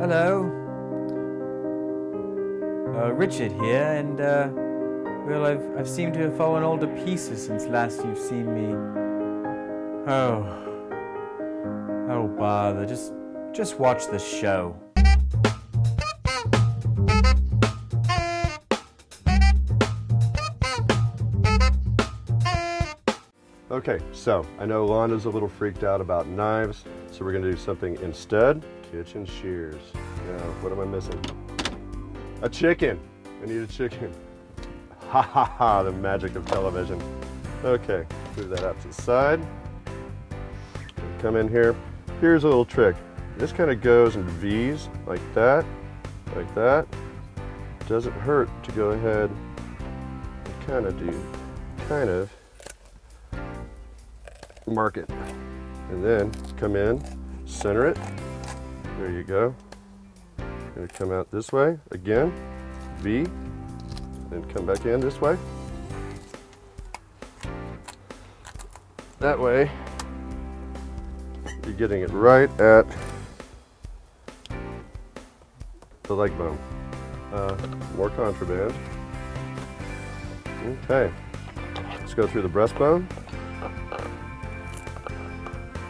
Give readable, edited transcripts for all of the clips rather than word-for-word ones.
Hello. Richard here, and well, I've seemed to have fallen all to pieces since last you've seen me. Oh, bother. Just watch the show. Okay, so I know Londa's a little freaked out about knives, so we're gonna do something instead. Kitchen shears. Now, what am I missing? A chicken. I need a chicken. Ha ha ha, the magic of television. Okay, move that out to the side. Come in here. Here's a little trick. This kind of goes in V's, like that, like that. Doesn't hurt to go ahead and kind of mark it. And then come in, center it. There you go. Gonna come out this way again, V, then come back in this way. That way, you're getting it right at the leg bone. More contraband. Okay, let's go through the breastbone.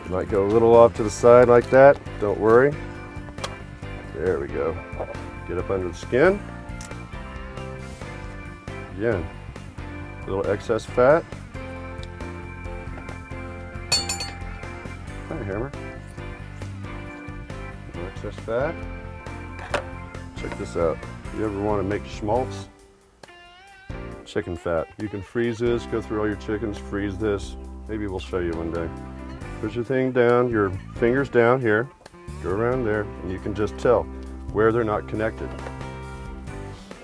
Might go a little off to the side like that, don't worry. There we go. Get up under the skin. Again, a little excess fat. Hi, hammer. A little excess fat. Check this out. You ever want to make schmaltz? Chicken fat. You can freeze this, go through all your chickens, freeze this. Maybe we'll show you one day. Put your thing down, your fingers down here, go around there, and you can just tell where they're not connected.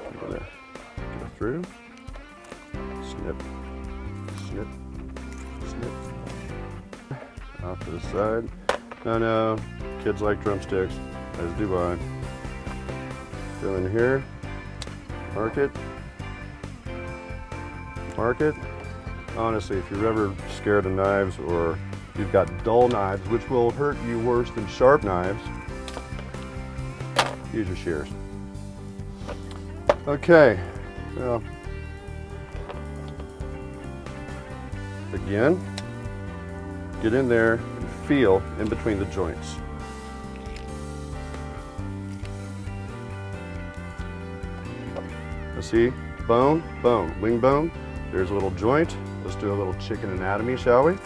I'm gonna go through, snip, snip, snip, off to the side. No, kids like drumsticks, as do I. Go in here, mark it, mark it. Honestly, if you're ever scared of knives or you've got dull knives, which will hurt you worse than sharp knives, use your shears. Okay, well, again, get in there and feel in between the joints. Now see, bone, bone, wing bone, there's a little joint. Let's do a little chicken anatomy, shall we?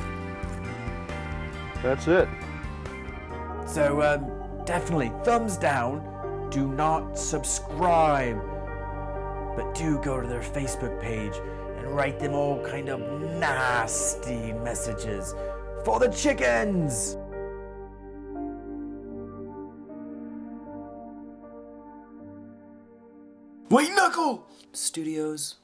That's it. So, definitely, thumbs down. Do not subscribe. But do go to their Facebook page and write them all kind of nasty messages for the chickens. White Knuckle Studios.